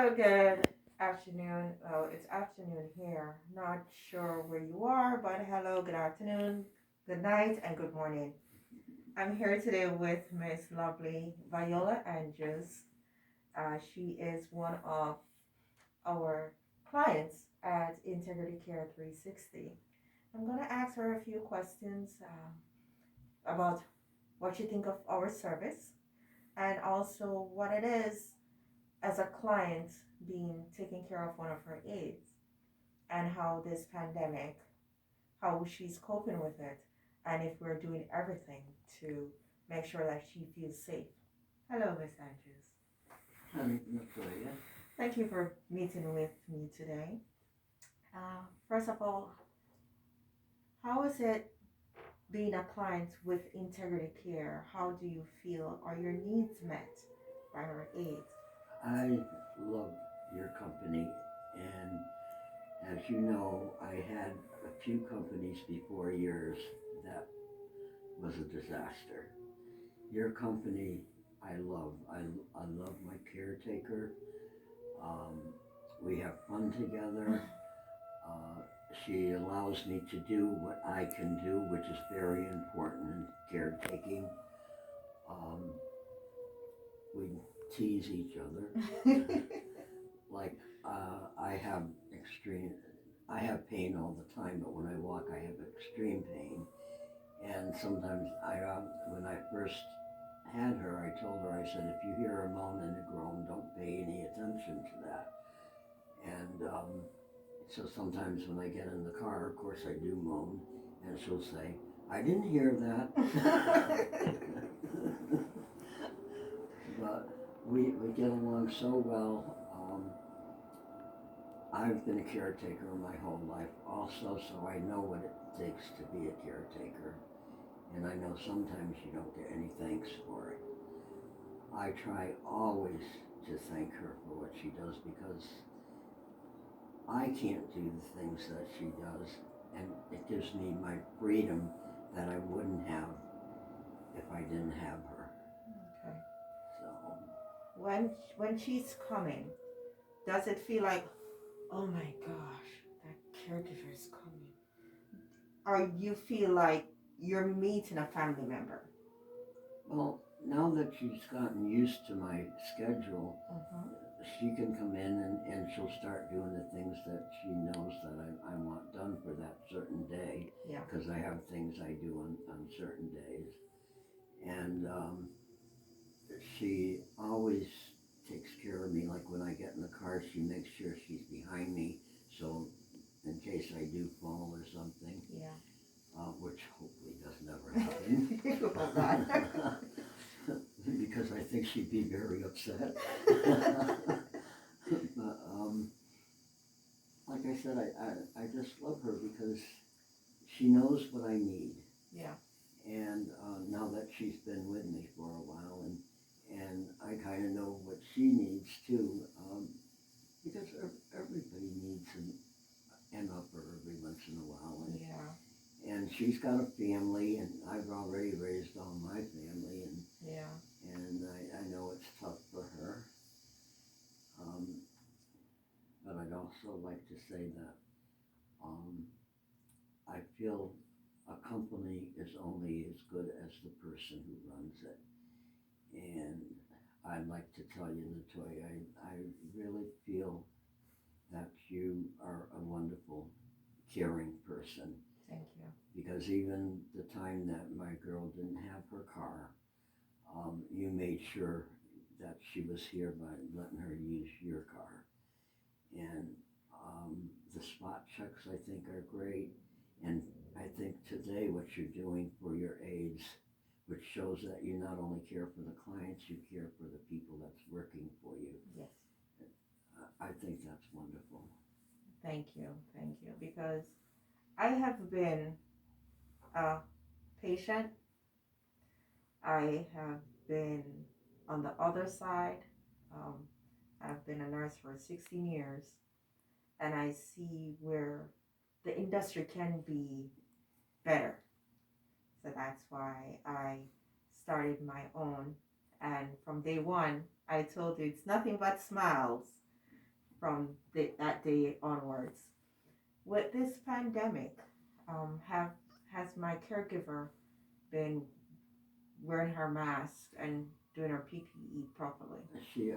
Hello, good afternoon. Well, it's afternoon here. Not sure where you are, but hello, good afternoon, good night, and good morning. I'm here today with Miss Lovely Viola Andrews. She is one of our clients at Integrity Care 360. I'm going to ask her a few questions about what you think of our service and also what it is as a client being taking care of one of her aides and how this pandemic, how she's coping with it, and if we're doing everything to make sure that she feels safe. Hello, Miss Andrews. Natoya. Thank you for meeting with me today. First of all, how is it being a client with Integrity Care? How do you feel? Are your needs met by her aides? I love your company, and as you know, I had a few companies before yours that was a disaster. Your company, I love. I love my caretaker. Um, we have fun together. Uh, she allows me to do what I can do, which is very important in caretaking. Um, we tease each other. Like I have extreme, I have pain all the time, but when I walk, I have extreme pain. And sometimes when I first had her, I told her, I said, if you hear a moan and a groan, don't pay any attention to that. And so sometimes when I get in the car, of course I do moan, and she'll say, I didn't hear that. But we get along so well. I've been a caretaker my whole life also, so I know what it takes to be a caretaker. And I know sometimes you don't get any thanks for it. I try always to thank her for what she does because I can't do the things that she does, and it gives me my freedom that I wouldn't have if I didn't have her. Okay. So When she's coming, does it feel like, oh my gosh, that caregiver is coming? Or you feel like you're meeting a family member? well, now that she's gotten used to my schedule, Mm-hmm. she can come in and she'll start doing the things that she knows that I want done for that certain day Yeah. because I have things I do on certain days. And she always takes care of me. Like when I get in the car, she makes sure she's behind me so in case I do fall or something, Yeah. which hopefully does never happen. Well done. Because I think she'd be very upset. But like I said, I just love her because she knows what I need. Yeah. And now that she's been with me for a while, and I kind of know what she needs too, because everybody needs an upper every once in a while. Yeah. And she's got a family, and I've already raised all my family, Yeah. and I know it's tough for her. Um, but I'd also like to say that um, I feel a company is only as good as the person who runs it. And I'd like to tell you, Latoya, I really feel that you are a wonderful, caring person. Thank you. Because even the time that my girl didn't have her car, you made sure that she was here by letting her use your car. And the spot checks I think are great. And I think today what you're doing for your aides, which shows that you not only care for the clients, you care for the people that's working for you. Yes. I think that's wonderful. Thank you. Thank you. Because I have been a patient. I have been on the other side. Um, I've been a nurse for 16 years, and I see where the industry can be better. So that's why I started my own. And from day one, I told you it's nothing but smiles. from that day onwards. With this pandemic, have has my caregiver been wearing her mask and doing her PPE properly? She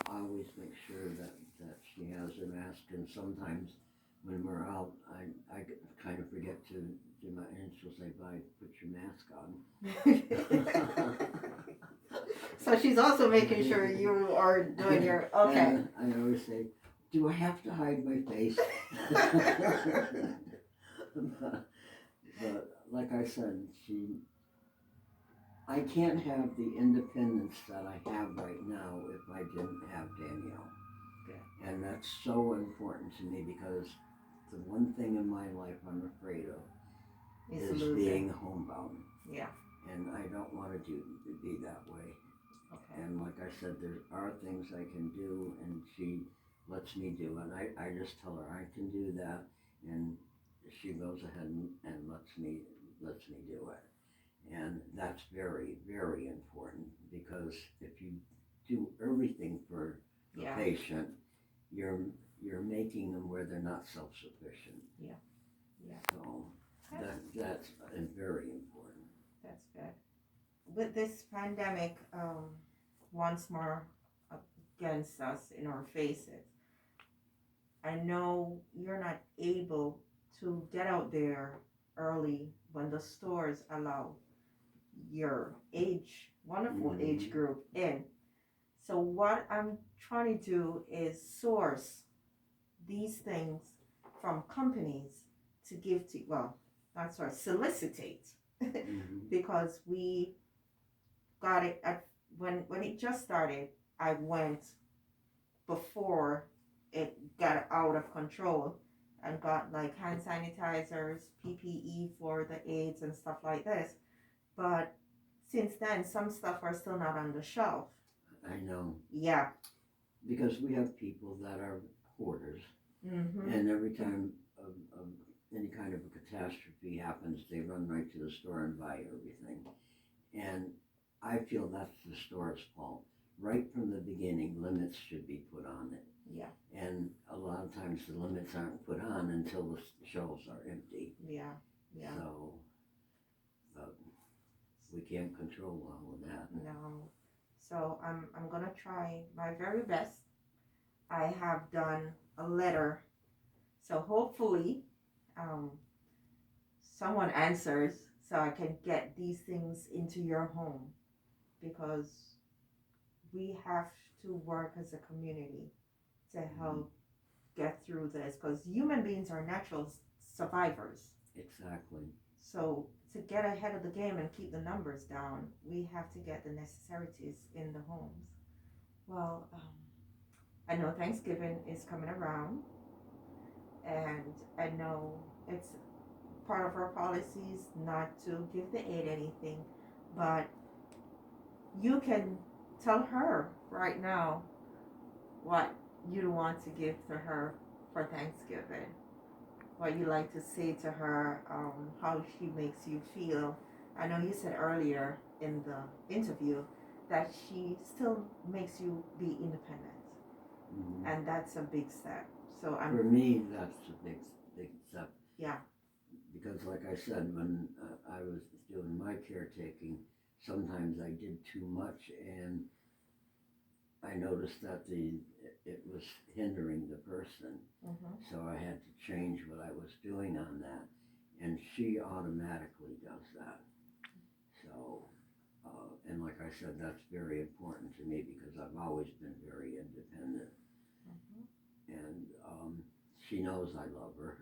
always makes sure that she has her mask, and sometimes when we're out, I kind of forget to do my, and she'll say, "Bye, put your mask on." So she's also making sure you are doing your okay. And I always say, "Do I have to hide my face?" but like I said, I can't have the independence that I have right now if I didn't have Danielle. Yeah. And that's so important to me because the one thing in my life I'm afraid of It's is losing. being homebound. Yeah. And I don't want to be that way. Okay. And like I said, there are things I can do, and she lets me do. And I just tell her I can do that, and she goes ahead and lets me do it. And that's very, very important because if you do everything for the Yeah. patient, you're making them where they're not self-sufficient. Yeah. Yeah. So that's very important. That's good. With this pandemic, once more against us in our faces, I know you're not able to get out there early when the stores allow your wonderful age group in. So what I'm trying to do is source these things from companies to give to, well, not sort of solicitate, because we got it at when it just started. I went before it got out of control and got like hand sanitizers, PPE for the AIDS and stuff like this. But since then, some stuff are still not on the shelf. I know. Yeah. Because we have people that are hoarders, Mm-hmm. and every time any kind of a catastrophe happens, they run right to the store and buy everything. And I feel that's the store's fault. Right from the beginning, limits should be put on it. Yeah. And a lot of times the limits aren't put on until the shelves are empty. Yeah. Yeah. So, we can't control all of that. No. So I'm gonna try my very best. I have done a letter, so hopefully, um, someone answers so I can get these things into your home, because we have to work as a community to help get through this, because human beings are natural survivors. Exactly. So to get ahead of the game and keep the numbers down, we have to get the necessities in the homes. Well, I know Thanksgiving is coming around, and I know it's part of our policies not to give the aide anything, but you can tell her right now what you want to give to her for Thanksgiving, what you like to say to her, how she makes you feel. I know you said earlier in the interview that she still makes you be independent, and that's a big step. So for me, that's a big step. Yeah. Because like I said, when I was doing my caretaking, sometimes I did too much, and I noticed that it was hindering the person. So I had to change what I was doing on that, and she automatically does that. So, and like I said, that's very important to me because I've always been very independent, and she knows I love her.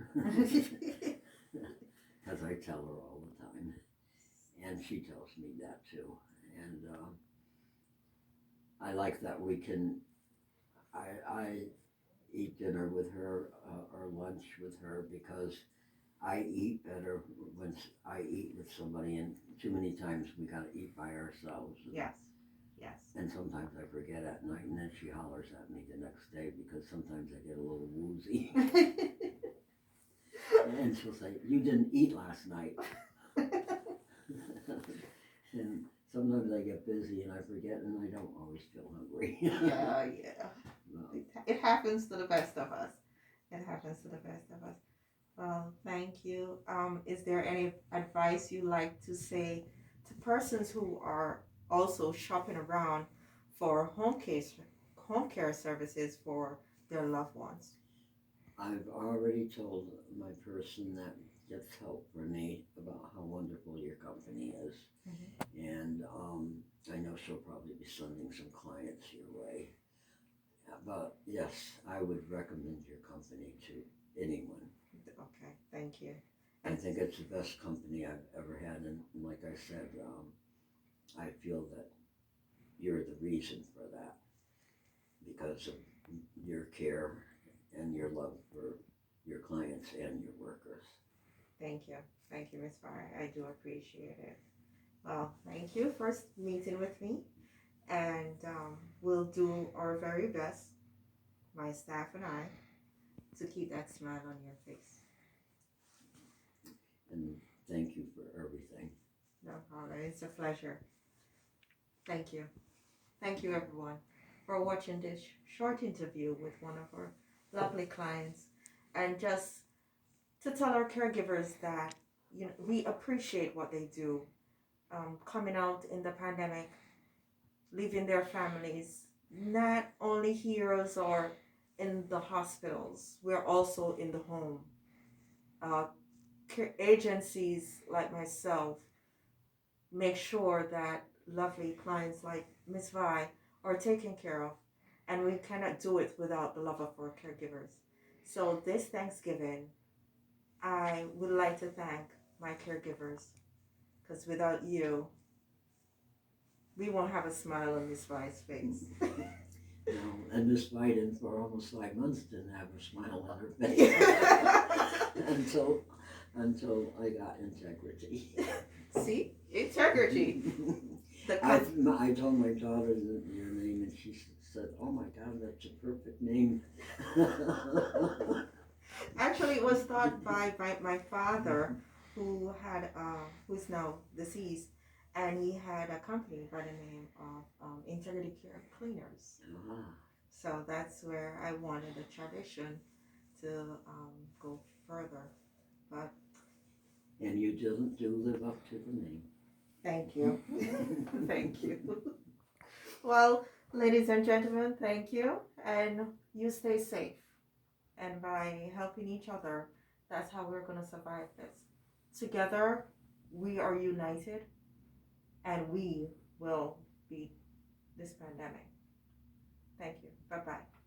Because I tell her all the time, and she tells me that too. And I like that we can. I eat dinner with her or lunch with her because I eat better when I eat with somebody, and too many times we gotta eat by ourselves. Yes. Yes. And sometimes I forget at night, and then she hollers at me the next day because sometimes I get a little woozy. And she'll say, "You didn't eat last night." And sometimes I get busy and I forget, and I don't always feel hungry. Yeah. Well, It it happens to the best of us. It happens to the best of us. Well, thank you. Is there any advice you like to say to persons who are also shopping around for home care services for their loved ones? I've already told my person that gets help from me about how wonderful your company is. And I know she'll probably be sending some clients your way. But yes, I would recommend your company to anyone. Okay, thank you. I think it's the best company I've ever had, and like I said, I feel that you're the reason for that because of your care and your love for your clients and your workers. Thank you. Thank you, Miss Farr. I do appreciate it. Well, thank you for meeting with me, and we'll do our very best, my staff and I, to keep that smile on your face. And thank you for everything. No problem. It's a pleasure. Thank you. Thank you, everyone, for watching this short interview with one of our lovely clients. And just to tell our caregivers that we appreciate what they do, coming out in the pandemic, leaving their families, not only heroes or in the hospitals, we're also in the home. Uh, Agencies like myself make sure that lovely clients like Miss Vi are taken care of, and we cannot do it without the love of our caregivers. So this Thanksgiving, I would like to thank my caregivers, because without you, we won't have a smile on Miss Vi's face. No, and Miss Biden for almost 5 months didn't have a smile on her face until I got integrity. See, integrity. I told my daughter your name, and she said, "Oh my God, that's a perfect name." Actually, it was thought by my father, who's now deceased, and he had a company by the name of Integrity Care Cleaners. So that's where I wanted the tradition to go further. But and you do live up to the name. Thank you. Thank you. Well, ladies and gentlemen, thank you, and you stay safe. And by helping each other, that's how we're going to survive this. Together, we are united, and we will beat this pandemic. Thank you. Bye bye.